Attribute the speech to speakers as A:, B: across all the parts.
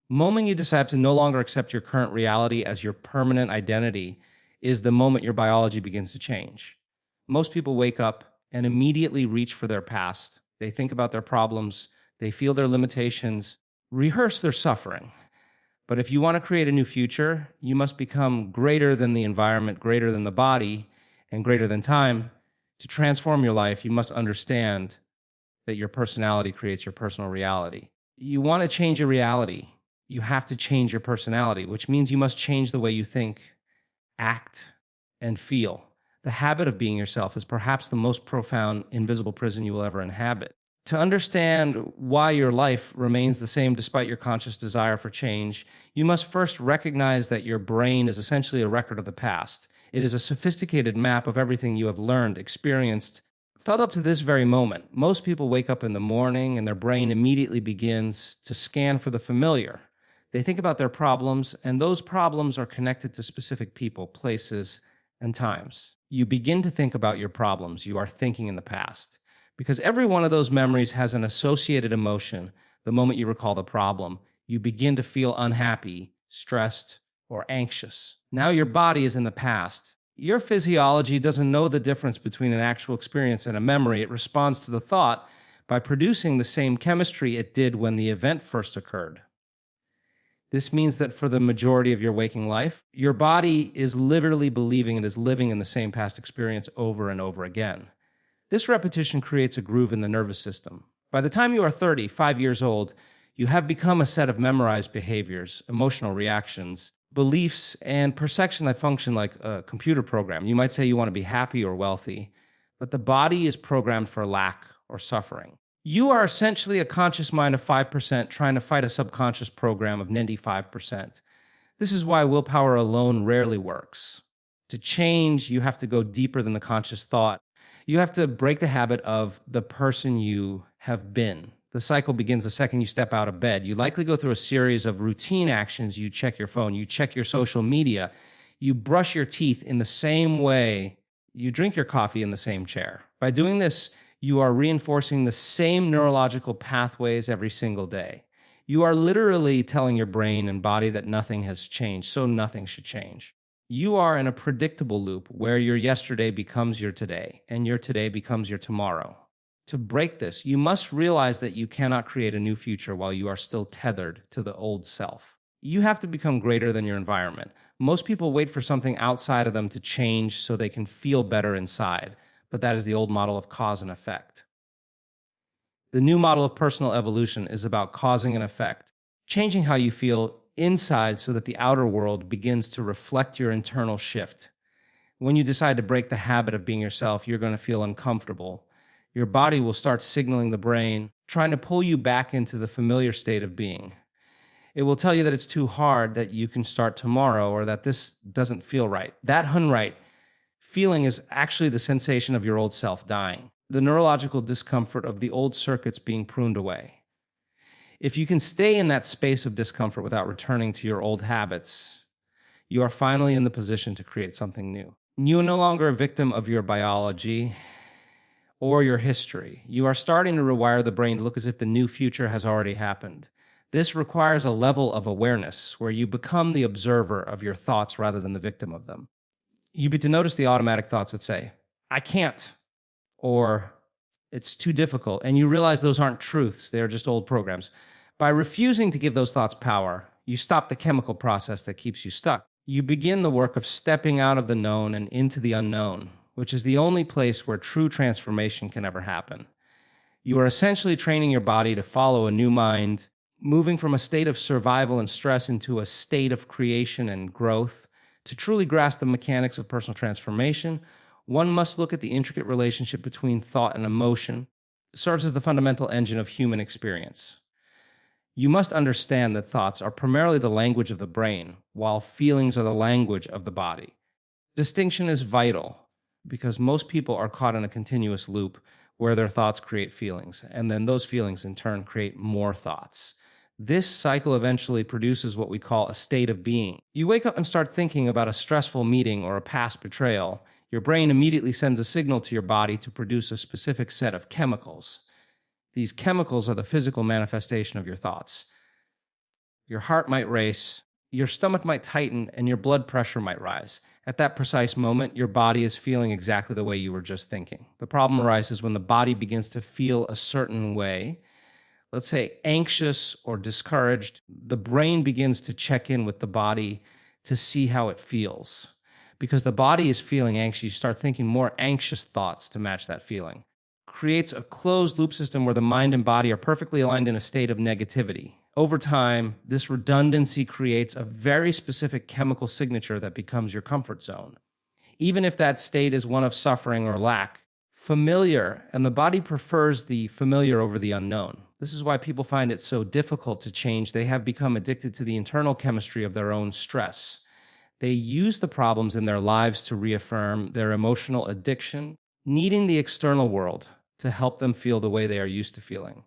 A: Moment you decide to no longer accept your current reality as your permanent identity is the moment your biology begins to change. Most people wake up and immediately reach for their past. They think about their problems, they feel their limitations, rehearse their suffering. But if you want to create a new future, you must become greater than the environment, greater than the body, and greater than time. To transform your life, you must understand that your personality creates your personal reality. You want to change your reality, you have to change your personality, which means you must change the way you think, act, and feel. The habit of being yourself is perhaps the most profound, invisible prison you will ever inhabit. To understand why your life remains the same despite your conscious desire for change, you must first recognize that your brain is essentially a record of the past. It is a sophisticated map of everything you have learned, experienced, felt up to this very moment. Most people wake up in the morning and their brain immediately begins to scan for the familiar. They think about their problems, and those problems are connected to specific people, places, and times. You begin to think about your problems. You are thinking in the past. Because every one of those memories has an associated emotion. The moment you recall the problem, you begin to feel unhappy, stressed, or anxious. Now your body is in the past. Your physiology doesn't know the difference between an actual experience and a memory. It responds to the thought by producing the same chemistry it did when the event first occurred. This means that for the majority of your waking life, your body is literally believing it is living in the same past experience over and over again. This repetition creates a groove in the nervous system. By the time you are 30, 5 years old, you have become a set of memorized behaviors, emotional reactions, beliefs, and perception that function like a computer program. You might say you want to be happy or wealthy, but the body is programmed for lack or suffering. You are essentially a conscious mind of 5% trying to fight a subconscious program of 95%. This is why willpower alone rarely works. To change, you have to go deeper than the conscious thought. You have to break the habit of the person you have been. The cycle begins the second you step out of bed. You likely go through a series of routine actions. You check your phone, you check your social media, you brush your teeth in the same way, you drink your coffee in the same chair. By doing this, you are reinforcing the same neurological pathways every single day. You are literally telling your brain and body that nothing has changed, so nothing should change. You are in a predictable loop where your yesterday becomes your today, and your today becomes your tomorrow. To break this, you must realize that you cannot create a new future while you are still tethered to the old self. You have to become greater than your environment. Most people wait for something outside of them to change so they can feel better inside, but that is the old model of cause and effect. The new model of personal evolution is about causing an effect, changing how you feel inside so that the outer world begins to reflect your internal shift. When you decide to break the habit of being yourself, you're going to feel uncomfortable. Your body will start signaling the brain, trying to pull you back into the familiar state of being. It will tell you that it's too hard, that you can start tomorrow, or that this doesn't feel right. That unright feeling is actually the sensation of your old self dying, the neurological discomfort of the old circuits being pruned away. If you can stay in that space of discomfort without returning to your old habits, you are finally in the position to create something new. You are no longer a victim of your biology or your history. You are starting to rewire the brain to look as if the new future has already happened. This requires a level of awareness where you become the observer of your thoughts rather than the victim of them. You begin to notice the automatic thoughts that say, I can't, or it's too difficult, and you realize those aren't truths, they're just old programs. By refusing to give those thoughts power, you stop the chemical process that keeps you stuck. You begin the work of stepping out of the known and into the unknown, which is the only place where true transformation can ever happen. You are essentially training your body to follow a new mind, moving from a state of survival and stress into a state of creation and growth. To truly grasp the mechanics of personal transformation, one must look at the intricate relationship between thought and emotion. It serves as the fundamental engine of human experience. You must understand that thoughts are primarily the language of the brain, while feelings are the language of the body. Distinction is vital because most people are caught in a continuous loop where their thoughts create feelings, and then those feelings in turn create more thoughts. This cycle eventually produces what we call a state of being. You wake up and start thinking about a stressful meeting or a past betrayal. Your brain immediately sends a signal to your body to produce a specific set of chemicals. These chemicals are the physical manifestation of your thoughts. Your heart might race, your stomach might tighten, and your blood pressure might rise. At that precise moment, your body is feeling exactly the way you were just thinking. The problem arises when the body begins to feel a certain way, let's say anxious or discouraged. The brain begins to check in with the body to see how it feels. Because the body is feeling anxious, you start thinking more anxious thoughts to match that feeling. Creates a closed loop system where the mind and body are perfectly aligned in a state of negativity. Over time, this redundancy creates a very specific chemical signature that becomes your comfort zone. Even if that state is one of suffering or lack, familiar, and the body prefers the familiar over the unknown. This is why people find it so difficult to change. They have become addicted to the internal chemistry of their own stress. They use the problems in their lives to reaffirm their emotional addiction, needing the external world to help them feel the way they are used to feeling.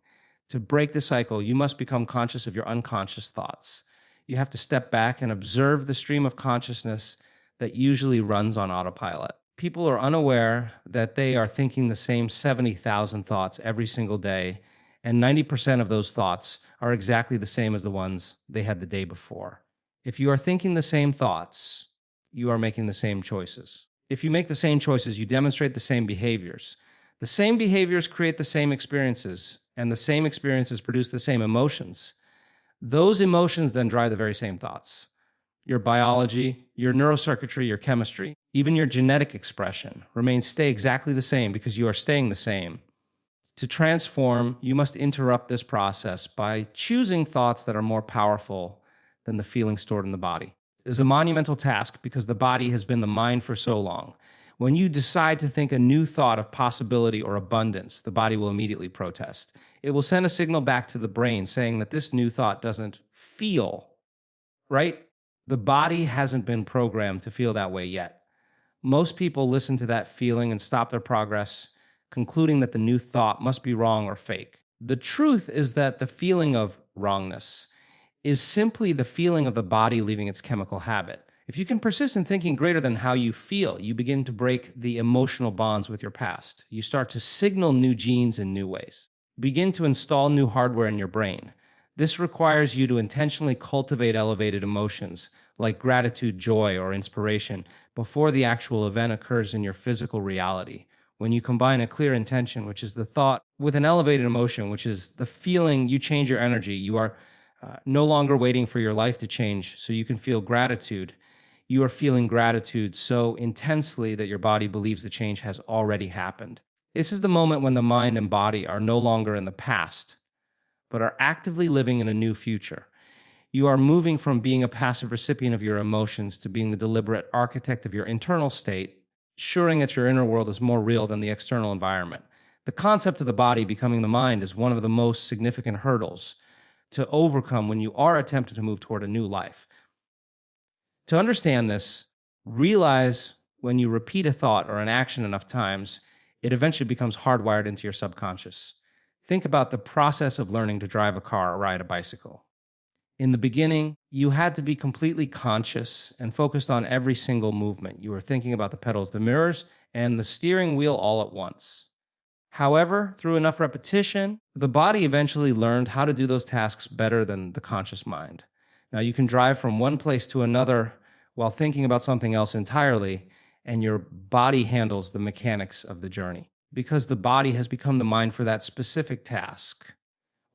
A: To break the cycle, you must become conscious of your unconscious thoughts. You have to step back and observe the stream of consciousness that usually runs on autopilot. People are unaware that they are thinking the same 70,000 thoughts every single day, and 90% of those thoughts are exactly the same as the ones they had the day before. If you are thinking the same thoughts, you are making the same choices. If you make the same choices, you demonstrate the same behaviors. The same behaviors create the same experiences, and the same experiences produce the same emotions. Those emotions then drive the very same thoughts. Your biology, your neurocircuitry, your chemistry, even your genetic expression stay exactly the same because you are staying the same. To transform, you must interrupt this process by choosing thoughts that are more powerful than the feelings stored in the body. It is a monumental task because the body has been the mind for so long. When you decide to think a new thought of possibility or abundance, the body will immediately protest. It will send a signal back to the brain saying that this new thought doesn't feel right. The body hasn't been programmed to feel that way yet. Most people listen to that feeling and stop their progress, concluding that the new thought must be wrong or fake. The truth is that the feeling of wrongness is simply the feeling of the body leaving its chemical habit. If you can persist in thinking greater than how you feel, you begin to break the emotional bonds with your past. You start to signal new genes in new ways. Begin to install new hardware in your brain. This requires you to intentionally cultivate elevated emotions like gratitude, joy, or inspiration before the actual event occurs in your physical reality. When you combine a clear intention, which is the thought, with an elevated emotion, which is the feeling, you change your energy. You are no longer waiting for your life to change so you can feel gratitude. You are feeling gratitude so intensely that your body believes the change has already happened. This is the moment when the mind and body are no longer in the past, but are actively living in a new future. You are moving from being a passive recipient of your emotions to being the deliberate architect of your internal state, ensuring that your inner world is more real than the external environment. The concept of the body becoming the mind is one of the most significant hurdles to overcome when you are attempting to move toward a new life. To understand this, realize when you repeat a thought or an action enough times, it eventually becomes hardwired into your subconscious. Think about the process of learning to drive a car or ride a bicycle. In the beginning, you had to be completely conscious and focused on every single movement. You were thinking about the pedals, the mirrors, and the steering wheel all at once. However, through enough repetition, the body eventually learned how to do those tasks better than the conscious mind. Now, you can drive from one place to another while thinking about something else entirely, and your body handles the mechanics of the journey because the body has become the mind for that specific task.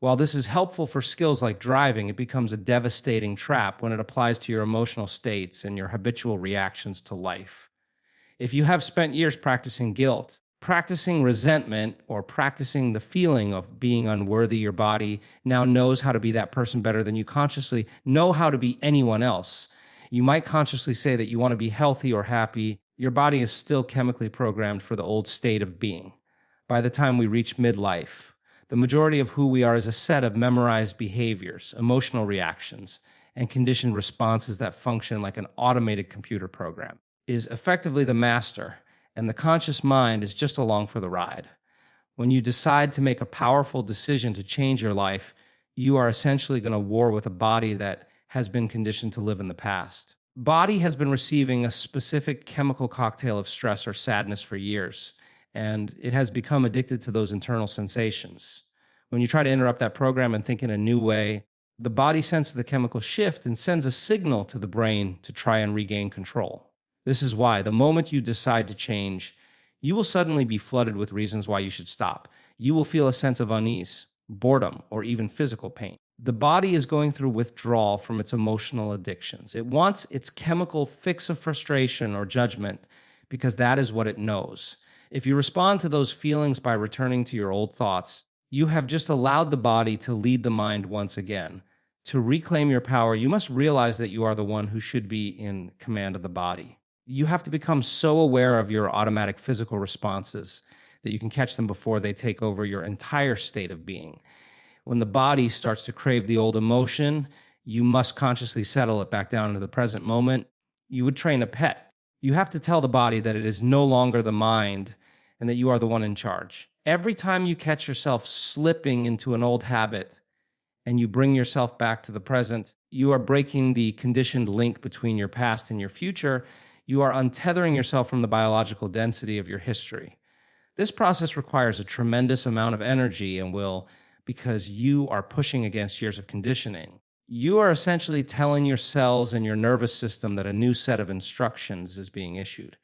A: While this is helpful for skills like driving, it becomes a devastating trap when it applies to your emotional states and your habitual reactions to life. If you have spent years practicing guilt, practicing resentment, or practicing the feeling of being unworthy, your body now knows how to be that person better than you consciously know how to be anyone else. You might consciously say that you want to be healthy or happy. Your body is still chemically programmed for the old state of being. By the time we reach midlife, the majority of who we are is a set of memorized behaviors, emotional reactions, and conditioned responses that function like an automated computer program. Is effectively the master, and the conscious mind is just along for the ride. When you decide to make a powerful decision to change your life, you are essentially going to war with a body that has been conditioned to live in the past. Body has been receiving a specific chemical cocktail of stress or sadness for years, and it has become addicted to those internal sensations. When you try to interrupt that program and think in a new way, The body senses the chemical shift and sends a signal to the brain to try and regain control. This is why the moment you decide to change, you will suddenly be flooded with reasons why you should stop. You will feel a sense of unease, boredom, or even physical pain. The body is going through withdrawal from its emotional addictions. It wants its chemical fix of frustration or judgment because that is what it knows. If you respond to those feelings by returning to your old thoughts, you have just allowed the body to lead the mind once again. To reclaim your power, you must realize that you are the one who should be in command of the body. You have to become so aware of your automatic physical responses that you can catch them before they take over your entire state of being. When the body starts to crave the old emotion, you must consciously settle it back down into the present moment. You would train a pet. You have to tell the body that it is no longer the mind and that you are the one in charge. Every time you catch yourself slipping into an old habit and you bring yourself back to the present, you are breaking the conditioned link between your past and your future. You are untethering yourself from the biological density of your history. This process requires a tremendous amount of energy and will because you are pushing against years of conditioning. You are essentially telling your cells and your nervous system that a new set of instructions is being issued.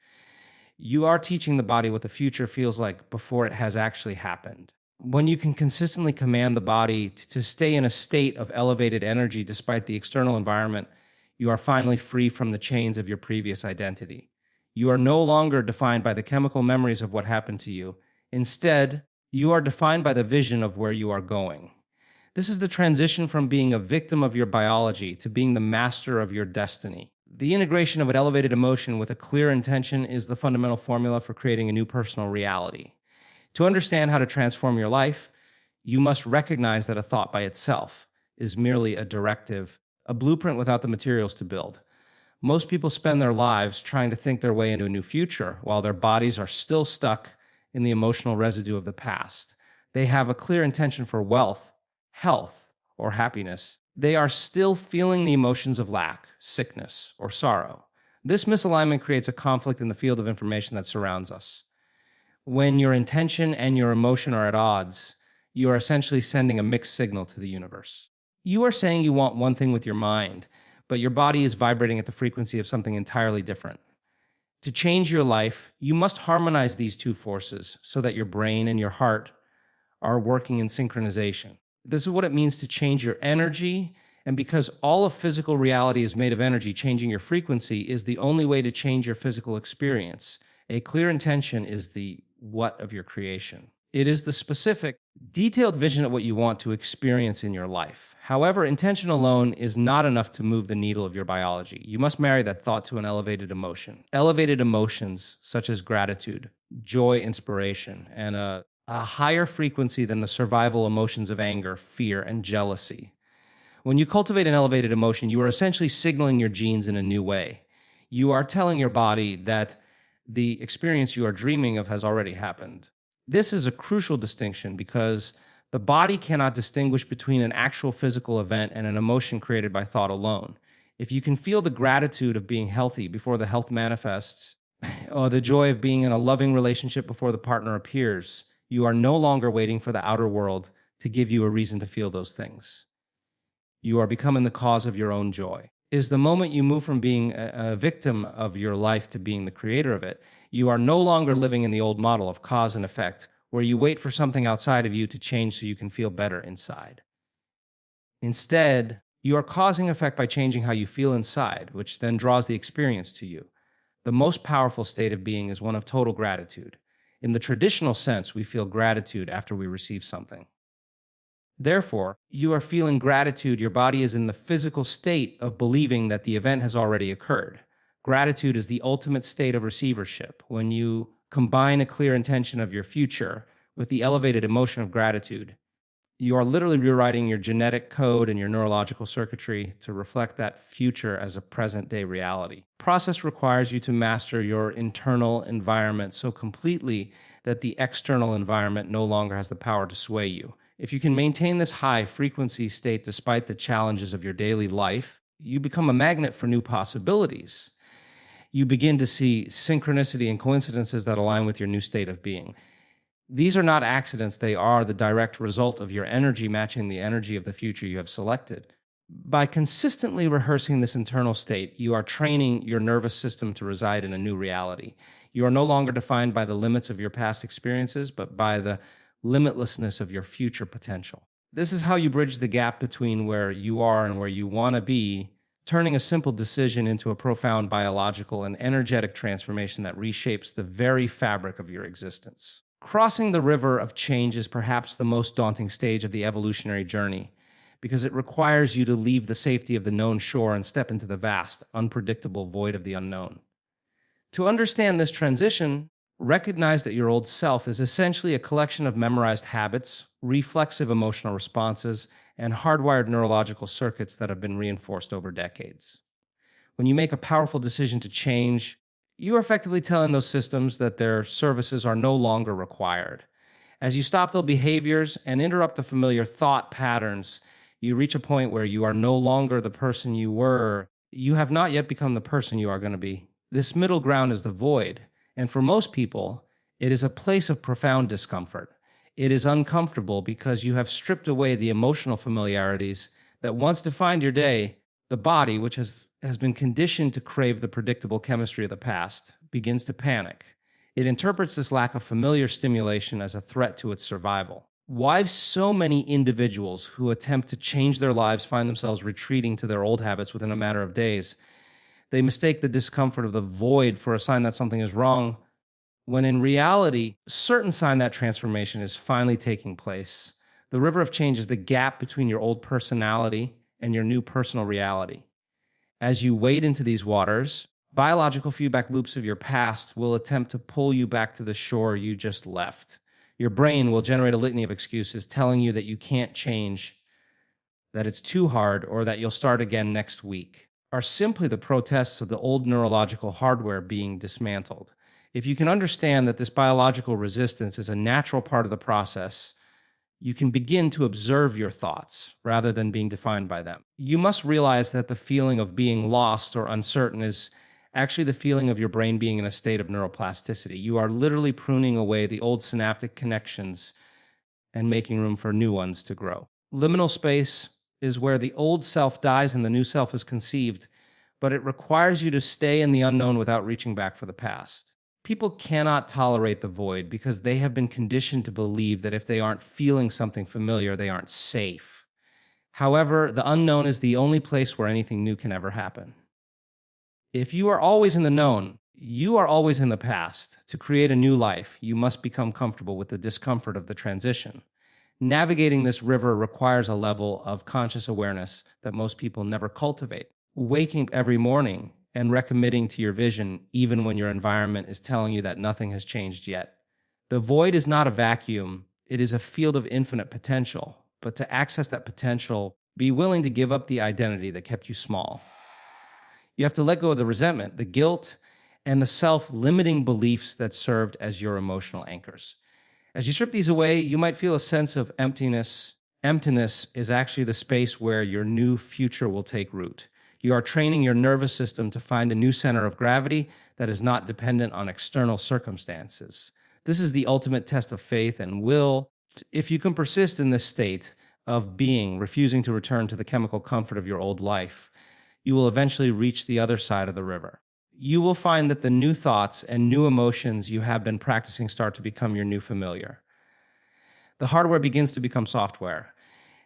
A: You are teaching the body what the future feels like before it has actually happened. When you can consistently command the body to stay in a state of elevated energy despite the external environment, you are finally free from the chains of your previous identity. You are no longer defined by the chemical memories of what happened to you. Instead, you are defined by the vision of where you are going. This is the transition from being a victim of your biology to being the master of your destiny. The integration of an elevated emotion with a clear intention is the fundamental formula for creating a new personal reality. To understand how to transform your life, you must recognize that a thought by itself is merely a directive, a blueprint without the materials to build. Most people spend their lives trying to think their way into a new future while their bodies are still stuck in the emotional residue of the past. They have a clear intention for wealth, health, or happiness. They are still feeling the emotions of lack, sickness, or sorrow. This misalignment creates a conflict in the field of information that surrounds us. When your intention and your emotion are at odds, you are essentially sending a mixed signal to the universe. You are saying you want one thing with your mind, but your body is vibrating at the frequency of something entirely different. To change your life, you must harmonize these two forces so that your brain and your heart are working in synchronization. This is what it means to change your energy. And because all of physical reality is made of energy, changing your frequency is the only way to change your physical experience. A clear intention is the what of your creation. It is the specific, detailed vision of what you want to experience in your life. However, intention alone is not enough to move the needle of your biology. You must marry that thought to an elevated emotion. Elevated emotions such as gratitude, joy, inspiration, and a higher frequency than the survival emotions of anger, fear, and jealousy. When you cultivate an elevated emotion, you are essentially signaling your genes in a new way. You are telling your body that the experience you are dreaming of has already happened. This is a crucial distinction because the body cannot distinguish between an actual physical event and an emotion created by thought alone. If you can feel the gratitude of being healthy before the health manifests, or the joy of being in a loving relationship before the partner appears, you are no longer waiting for the outer world to give you a reason to feel those things. You are becoming the cause of your own joy. Is the moment you move from being a victim of your life to being the creator of it. You are no longer living in the old model of cause and effect, where you wait for something outside of you to change so you can feel better inside. Instead, you are causing effect by changing how you feel inside, which then draws the experience to you. The most powerful state of being is one of total gratitude. In the traditional sense, we feel gratitude after we receive something. Therefore, you are feeling gratitude. Your body is in the physical state of believing that the event has already occurred. Gratitude is the ultimate state of receivership. When you combine a clear intention of your future with the elevated emotion of gratitude, you are literally rewriting your genetic code and your neurological circuitry to reflect that future as a present-day reality. The process requires you to master your internal environment so completely that the external environment no longer has the power to sway you. If you can maintain this high frequency state despite the challenges of your daily life, you become a magnet for new possibilities. You begin to see synchronicity and coincidences that align with your new state of being. These are not accidents, they are the direct result of your energy matching the energy of the future you have selected. By consistently rehearsing this internal state, you are training your nervous system to reside in a new reality. You are no longer defined by the limits of your past experiences, but by the limitlessness of your future potential. This is how you bridge the gap between where you are and where you want to be, turning a simple decision into a profound biological and energetic transformation that reshapes the very fabric of your existence. Crossing the river of change is perhaps the most daunting stage of the evolutionary journey, because it requires you to leave the safety of the known shore and step into the vast, unpredictable void of the unknown. To understand this transition, recognize that your old self is essentially a collection of memorized habits, reflexive emotional responses, and hardwired neurological circuits that have been reinforced over decades. When you make a powerful decision to change, you are effectively telling those systems that their services are no longer required. As you stop those behaviors and interrupt the familiar thought patterns, you reach a point where you are no longer the person you were. You have not yet become the person you are going to be. This middle ground is the void, and for most people, it is a place of profound discomfort. It is uncomfortable because you have stripped away the emotional familiarities that once defined your day. The body, which has been conditioned to crave the predictable chemistry of the past, begins to panic. It interprets this lack of familiar stimulation as a threat to its survival. Why so many individuals who attempt to change their lives find themselves retreating to their old habits within a matter of days? They mistake the discomfort of the void for a sign that something is wrong, when in reality, a certain sign that transformation is finally taking place. The river of change is the gap between your old personality and your new personal reality. As you wade into these waters, biological feedback loops of your past will attempt to pull you back to the shore you just left. Your brain will generate a litany of excuses telling you that you can't change, that it's too hard, or that you'll start again next week, are simply the protests of the old neurological hardware being dismantled. If you can understand that this biological resistance is a natural part of the process, you can begin to observe your thoughts rather than being defined by them. You must realize that the feeling of being lost or uncertain is actually the feeling of your brain being in a state of neuroplasticity. You are literally pruning away the old synaptic connections and making room for new ones to grow. Liminal space is where the old self dies and the new self is conceived, but it requires you to stay in the unknown without reaching back for the past. People cannot tolerate the void because they have been conditioned to believe that if they aren't feeling something familiar, they aren't safe. However, the unknown is the only place where anything new can ever happen. If you are always in the known, you are always in the past. To create a new life, you must become comfortable with the discomfort of the transition. Navigating this river requires a level of conscious awareness that most people never cultivate. Waking up every morning and recommitting to your vision even when your environment is telling you that nothing has changed yet. The void is not a vacuum, it is a field of infinite potential. But to access that potential, be willing to give up the identity that kept you small. You have to let go of the resentment, the guilt, and the self-limiting beliefs that served as your emotional anchors. As you strip these away, you might feel a sense of emptiness. Emptiness is actually the space where your new future will take root. You are training your nervous system to find a new center of gravity that is not dependent on external circumstances. This is the ultimate test of faith and will. If you can persist in this state of being, refusing to return to the chemical comfort of your old life, you will eventually reach the other side of the river. You will find that the new thoughts and new emotions you have been practicing start to become your new familiar. The hardware begins to become software,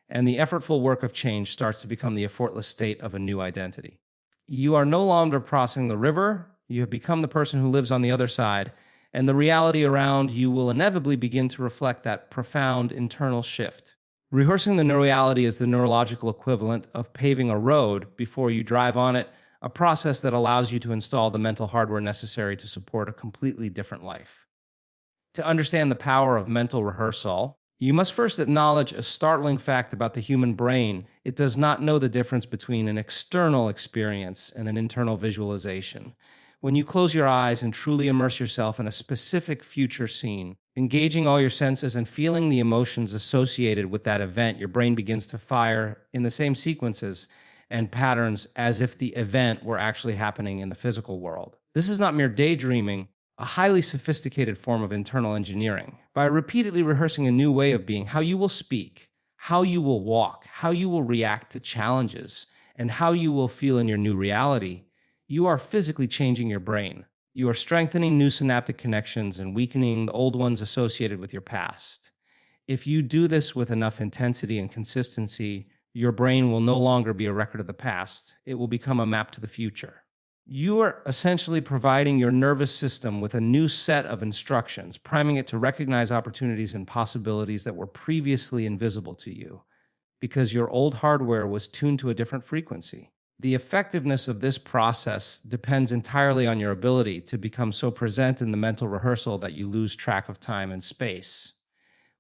A: and the effortful work of change starts to become the effortless state of a new identity. You are no longer crossing the river, you have become the person who lives on the other side, and the reality around you will inevitably begin to reflect that profound internal shift. Rehearsing the new reality is the neurological equivalent of paving a road before you drive on it, a process that allows you to install the mental hardware necessary to support a completely different life. To understand the power of mental rehearsal, you must first acknowledge a startling fact about the human brain. It does not know the difference between an external experience and an internal visualization. When you close your eyes and truly immerse yourself in a specific future scene, engaging all your senses and feeling the emotions associated with that event, your brain begins to fire in the same sequences and patterns as if the event were actually happening in the physical world. This is not mere daydreaming, a highly sophisticated form of internal engineering. By repeatedly rehearsing a new way of being, how you will speak, how you will walk, how you will react to challenges, and how you will feel in your new reality, you are physically changing your brain. You are strengthening new synaptic connections and weakening the old ones associated with your past. If you do this with enough intensity and consistency, your brain will no longer be a record of the past. It will become a map to the future. You are essentially providing your nervous system with a new set of instructions, priming it to recognize opportunities and possibilities that were previously invisible to you, because your old hardware was tuned to a different frequency. The effectiveness of this process depends entirely on your ability to become so present in the mental rehearsal that you lose track of time and space.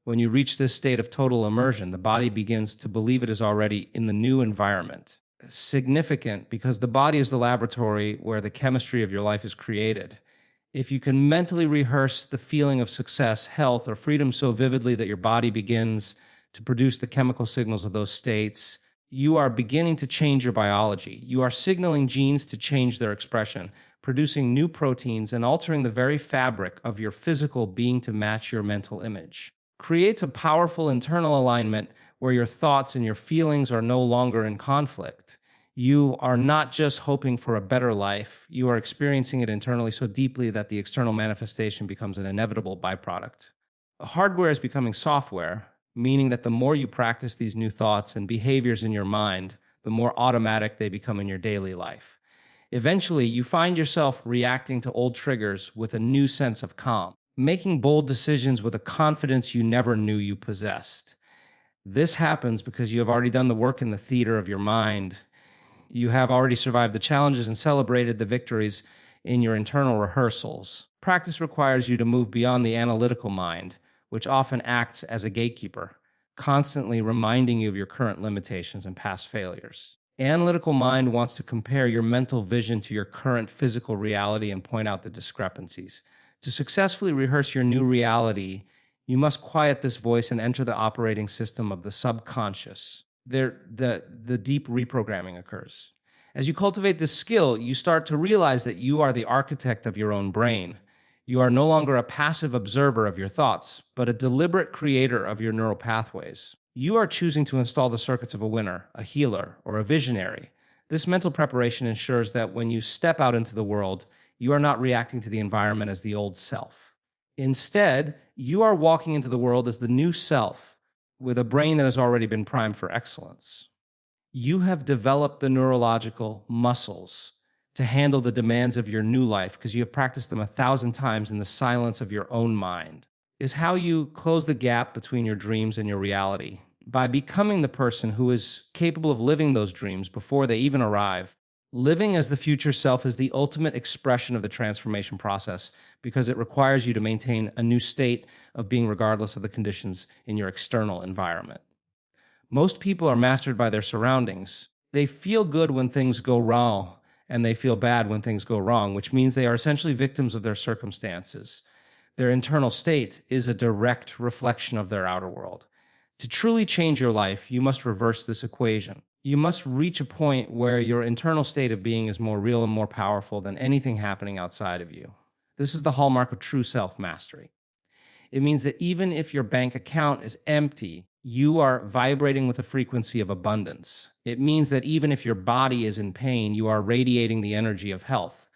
A: When you reach this state of total immersion, the body begins to believe it is already in the new environment. Significant because the body is the laboratory where the chemistry of your life is created. If you can mentally rehearse the feeling of success, health, or freedom so vividly that your body begins to produce the chemical signals of those states, you are beginning to change your biology. You are signaling genes to change their expression, producing new proteins and altering the very fabric of your physical being to match your mental image. Creates a powerful internal alignment where your thoughts and your feelings are no longer in conflict. You are not just hoping for a better life, you are experiencing it internally so deeply that the external manifestation becomes an inevitable byproduct. Hardware is becoming software, meaning that the more you practice these new thoughts and behaviors in your mind, the more automatic they become in your daily life. Eventually, you find yourself reacting to old triggers with a new sense of calm, making bold decisions with a confidence you never knew you possessed. This happens because you have already done the work in the theater of your mind. You have already survived the challenges and celebrated the victories in your internal rehearsals. Practice requires you to move beyond the analytical mind, which often acts as a gatekeeper, constantly reminding you of your current limitations and past failures. Analytical mind wants to compare your mental vision to your current physical reality and point out the discrepancies. To successfully rehearse your new reality, you must quiet this voice and enter the operating system of the subconscious. The deep reprogramming occurs. As you cultivate this skill, you start to realize that you are the architect of your own brain. You are no longer a passive observer of your thoughts, but a deliberate creator of your neural pathways. You are choosing to install the circuits of a winner, a healer, or a visionary. This mental preparation ensures that when you step out into the world, you are not reacting to the environment as the old self. Instead, you are walking into the world as the new self, with a brain that has already been primed for excellence. You have developed the neurological muscles to handle the demands of your new life because you have practiced them 1,000 times in the silence of your own mind. Is how you close the gap between your dreams and your reality. By becoming the person who is capable of living those dreams before they even arrive. Living as the future self is the ultimate expression of the transformation process because it requires you to maintain a new state of being regardless of the conditions in your external environment. Most people are mastered by their surroundings. They feel good when things go wrong, and they feel bad when things go wrong, which means they are essentially victims of their circumstances. Their internal state is a direct reflection of their outer world. To truly change your life, you must reverse this equation. You must reach a point where your internal state of being is more real and more powerful than anything happening outside of you. This is the hallmark of true self-mastery. It means that even if your bank account is empty, you are vibrating with a frequency of abundance. It means that even if your body is in pain, you are radiating the energy of health.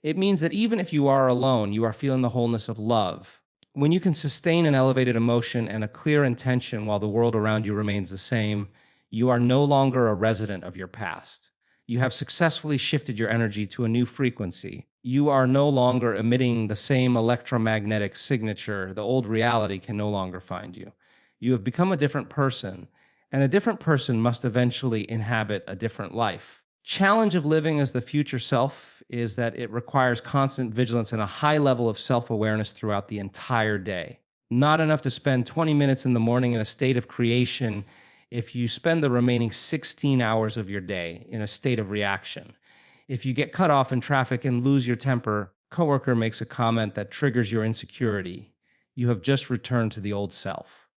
A: It means that even if you are alone, you are feeling the wholeness of love. When you can sustain an elevated emotion and a clear intention while the world around you remains the same, you are no longer a resident of your past. You have successfully shifted your energy to a new frequency. You are no longer emitting the same electromagnetic signature. The old reality can no longer find you. You have become a different person, and a different person must eventually inhabit a different life. Challenge of living as the future self is that it requires constant vigilance and a high level of self-awareness throughout the entire day. Not enough to spend 20 minutes in the morning in a state of creation if you spend the remaining 16 hours of your day in a state of reaction. If you get cut off in traffic and lose your temper, coworker makes a comment that triggers your insecurity. You have just returned to the old self.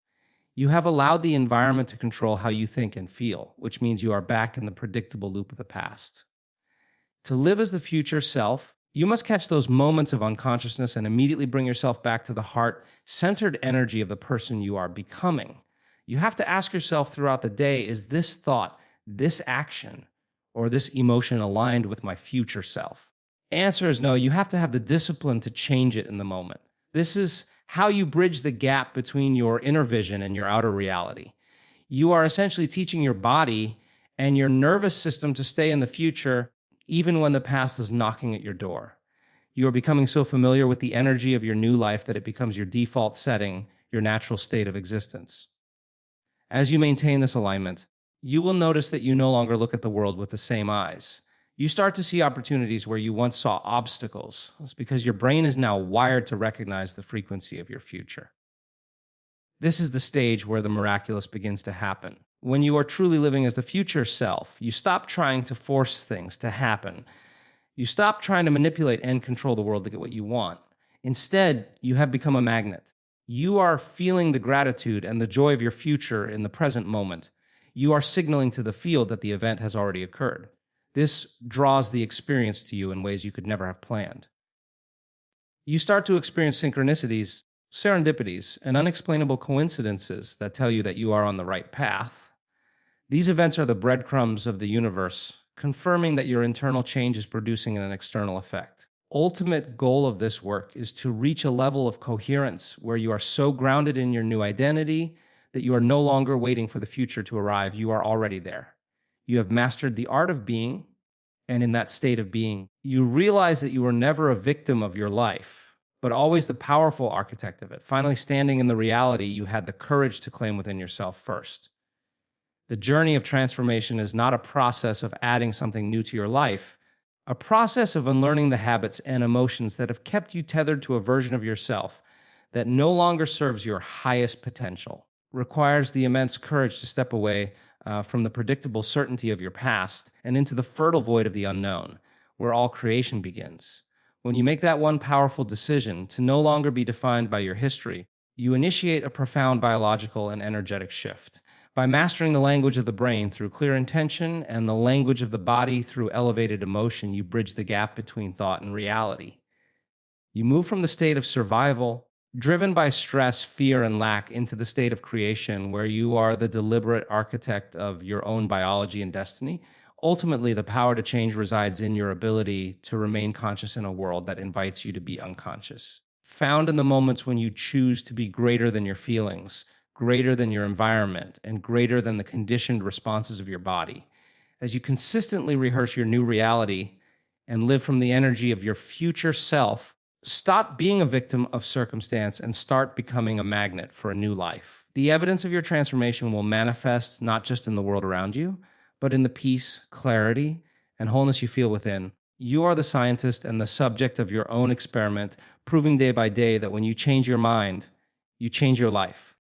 A: You have allowed the environment to control how you think and feel, which means you are back in the predictable loop of the past. To live as the future self, you must catch those moments of unconsciousness and immediately bring yourself back to the heart-centered energy of the person you are becoming. You have to ask yourself throughout the day, is this thought, this action, or this emotion aligned with my future self? Answer is no. You have to have the discipline to change it in the moment. This is how you bridge the gap between your inner vision and your outer reality. You are essentially teaching your body and your nervous system to stay in the future, even when the past is knocking at your door. You are becoming so familiar with the energy of your new life that it becomes your default setting, your natural state of existence. As you maintain this alignment, you will notice that you no longer look at the world with the same eyes. You start to see opportunities where you once saw obstacles. It's because your brain is now wired to recognize the frequency of your future. This is the stage where the miraculous begins to happen. When you are truly living as the future self, you stop trying to force things to happen. You stop trying to manipulate and control the world to get what you want. Instead, you have become a magnet. You are feeling the gratitude and the joy of your future in the present moment. You are signaling to the field that the event has already occurred. This draws the experience to you in ways you could never have planned. You start to experience synchronicities, serendipities, and unexplainable coincidences that tell you that you are on the right path. These events are the breadcrumbs of the universe, confirming that your internal change is producing an external effect. Ultimate goal of this work is to reach a level of coherence where you are so grounded in your new identity that you are no longer waiting for the future to arrive. You are already there. You have mastered the art of being, and in that state of being, you realize that you were never a victim of your life, but always the powerful architect of it. Finally, standing in the reality you had the courage to claim within yourself first. The journey of transformation is not a process of adding something new to your life, a process of unlearning the habits and emotions that have kept you tethered to a version of yourself that no longer serves your highest potential. Requires the immense courage to step away from the predictable certainty of your past and into the fertile void of the unknown, where all creation begins. When you make that one powerful decision to no longer be defined by your history, you initiate a profound biological and energetic shift. By mastering the language of the brain through clear intention and the language of the body through elevated emotion, you bridge the gap between thought and reality. You move from the state of survival, driven by stress, fear, and lack, into the state of creation, where you are the deliberate architect of your own biology and destiny. Ultimately, the power to change resides in your ability to remain conscious in a world that invites you to be unconscious. Found in the moments when you choose to be greater than your feelings, greater than your environment, and greater than the conditioned responses of your body. As you consistently rehearse your new reality and live from the energy of your future self, stop being a victim of circumstance and start becoming a magnet for a new life. The evidence of your transformation will manifest not just in the world around you, but in the peace, clarity, and wholeness you feel within. You are the scientist and the subject of your own experiment, proving day by day that when you change your mind, you change your life.